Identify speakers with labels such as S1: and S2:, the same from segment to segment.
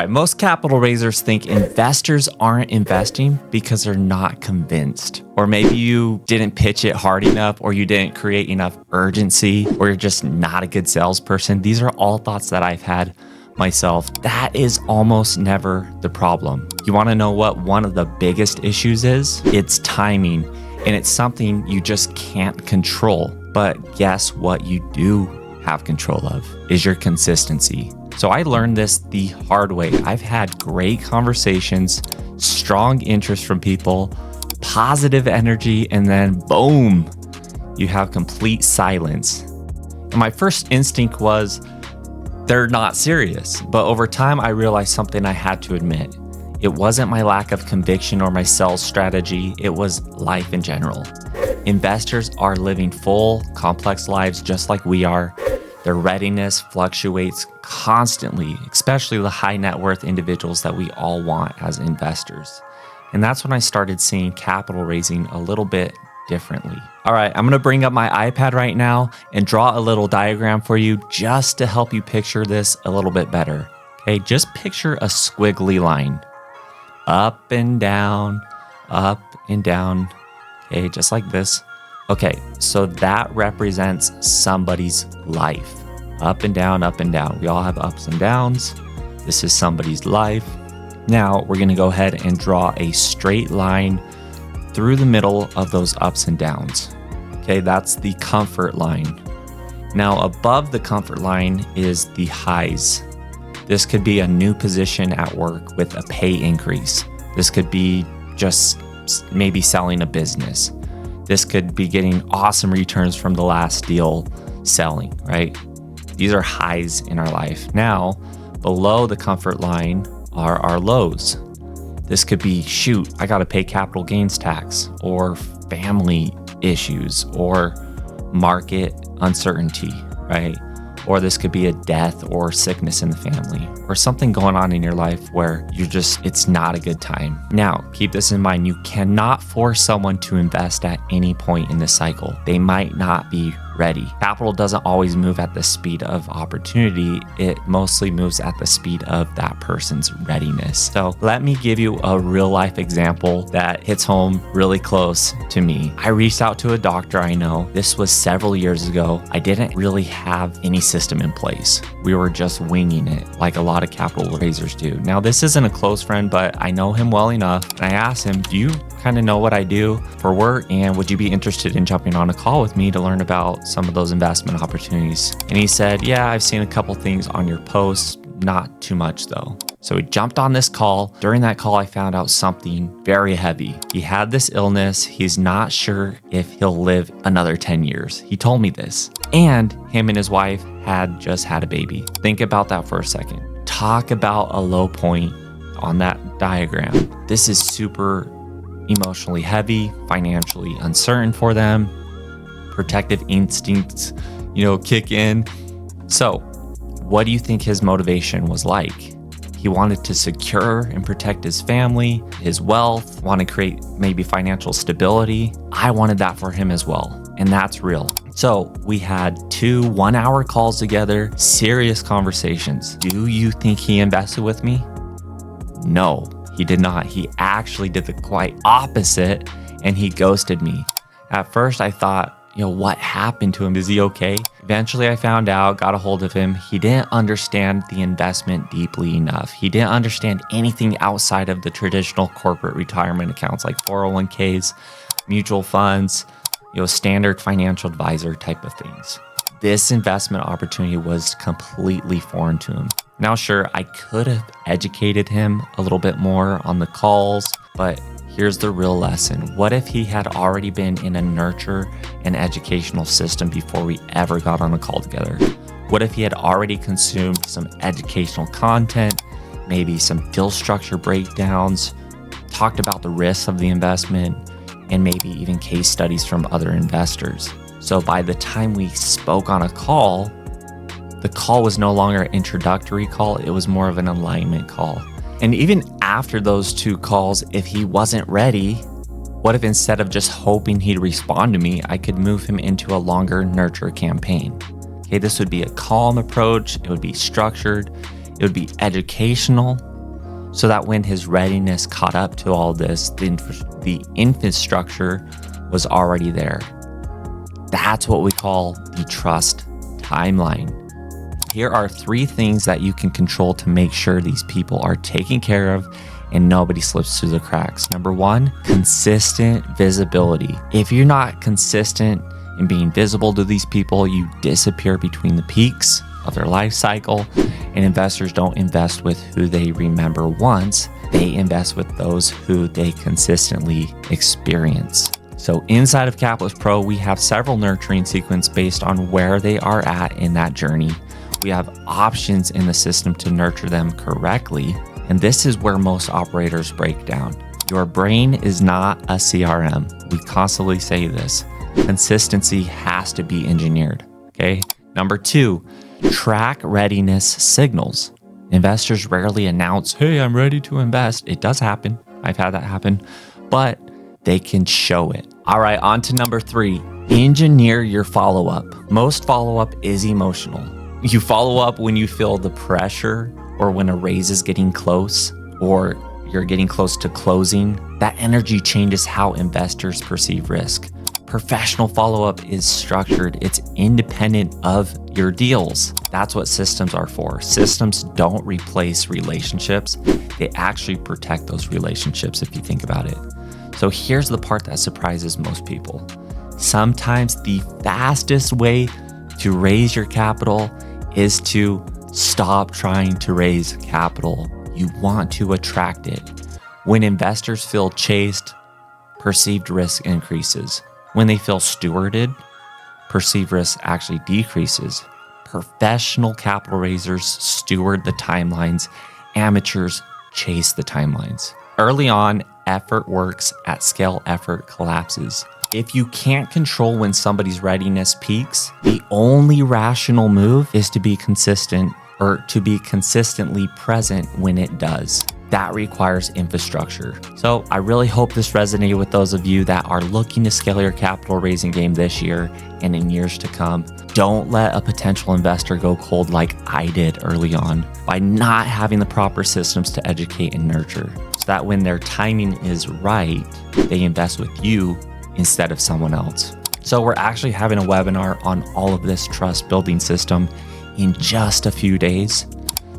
S1: right, most capital raisers think investors aren't investing because they're not convinced. Or maybe you didn't pitch it hard enough, or you didn't create enough urgency, or you're just not a good salesperson. These are all thoughts that I've had myself. That is almost never the problem. You want to know what one of the biggest issues is? It's timing, and it's something you just can't control. But guess what you do have control of is your consistency. So I learned this the hard way. I've had great conversations, strong interest from people, positive energy, and then boom, you have complete silence. And my first instinct was they're not serious. But over time, I realized something I had to admit. It wasn't my lack of conviction or my sales strategy. It was life in general. Investors are living full, complex lives just like we are. Their readiness fluctuates constantly, especially the high net worth individuals that we all want as investors. And that's when I started seeing capital raising a little bit differently. All right, I'm gonna bring up my iPad right now and draw a little diagram for you just to help you picture this a little bit better. Okay, just picture a squiggly line. Up and down, okay, just like this. Okay, so that represents somebody's life. Up and down, up and down. We all have ups and downs. This is somebody's life. Now we're gonna go ahead and draw a straight line through the middle of those ups and downs. Okay, that's the comfort line. Now above the comfort line is the highs. This could be a new position at work with a pay increase. This could be just maybe selling a business. This could be getting awesome returns from the last deal selling, right? These are highs in our life. Now, below the comfort line are our lows. This could be, shoot, I got to pay capital gains tax, or family issues, or market uncertainty, right? Or this could be a death or sickness in the family, or something going on in your life where it's not a good time. Now, keep this in mind. You cannot force someone to invest at any point in the cycle. They might not be ready. Capital doesn't always move at the speed of opportunity. It mostly moves at the speed of that person's readiness. So let me give you a real life example that hits home really close to me. I reached out to a doctor I know. This was several years ago. I didn't really have any system in place. We were just winging it like a lot of capital raisers do. Now, this isn't a close friend, but I know him well enough. And I asked him, do you kind of know what I do for work? And would you be interested in jumping on a call with me to learn about some of those investment opportunities? And he said, yeah, I've seen a couple things on your posts, not too much though. So we jumped on this call. During that call, I found out something very heavy. He had this illness. He's not sure if he'll live another 10 years. He told me this. And him and his wife had just had a baby. Think about that for a second. Talk about a low point on that diagram. This is super emotionally heavy, financially uncertain for them. Protective instincts, kick in. So what do you think his motivation was like? He wanted to secure and protect his family, his wealth, want to create maybe financial stability. I wanted that for him as well. And that's real. So we had 2 one-hour calls together, serious conversations. Do you think he invested with me? No, he did not. He actually did the quite opposite, and he ghosted me. At first I thought, what happened to him? Is he okay? Eventually I found out, got a hold of him. He didn't understand the investment deeply enough. He didn't understand anything outside of the traditional corporate retirement accounts like 401ks, mutual funds, standard financial advisor type of things. This investment opportunity was completely foreign to him. Now, sure, I could have educated him a little bit more on the calls, but here's the real lesson. What if he had already been in a nurture and educational system before we ever got on a call together? What if he had already consumed some educational content, maybe some deal structure breakdowns, talked about the risks of the investment, and maybe even case studies from other investors? So by the time we spoke on a call, the call was no longer an introductory call. It was more of an alignment call. And even after those 2 calls, if he wasn't ready, what if instead of just hoping he'd respond to me, I could move him into a longer nurture campaign? Okay, this would be a calm approach. It would be structured. It would be educational. so that when his readiness caught up to all this, the infrastructure was already there. That's what we call the trust timeline. Here are 3 things that you can control to make sure these people are taken care of and nobody slips through the cracks. Number 1, consistent visibility. If you're not consistent in being visible to these people, you disappear between the peaks of their life cycle, and investors don't invest with who they remember once. They invest with those who they consistently experience. So inside of Capitallyst Pro, we have several nurturing sequences based on where they are at in that journey. We have options in the system to nurture them correctly. And this is where most operators break down. Your brain is not a CRM. We constantly say this. Consistency has to be engineered. Okay. Number 2, track readiness signals. Investors rarely announce, hey, I'm ready to invest. It does happen. I've had that happen, but they can show it. All right, on to number 3, engineer your follow-up. Most follow-up is emotional. You follow up when you feel the pressure or when a raise is getting close or you're getting close to closing. That energy changes how investors perceive risk. Professional follow-up is structured. It's independent of your deals. That's what systems are for. Systems don't replace relationships. They actually protect those relationships if you think about it. So here's the part that surprises most people. Sometimes the fastest way to raise your capital is to stop trying to raise capital. You want to attract it. When investors feel chased, perceived risk increases. When they feel stewarded, perceived risk actually decreases. Professional capital raisers steward the timelines. Amateurs chase the timelines. Early on, effort works. At scale, effort collapses. If you can't control when somebody's readiness peaks, the only rational move is to be consistent or to be consistently present when it does. That requires infrastructure. So I really hope this resonated with those of you that are looking to scale your capital raising game this year and in years to come. Don't let a potential investor go cold like I did early on by not having the proper systems to educate and nurture, so that when their timing is right, they invest with you instead of someone else. So we're actually having a webinar on all of this trust building system in just a few days.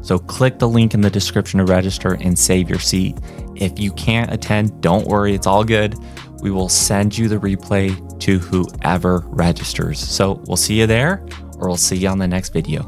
S1: So click the link in the description to register and save your seat. If you can't attend, don't worry, it's all good. We will send you the replay to whoever registers. So we'll see you there, or we'll see you on the next video.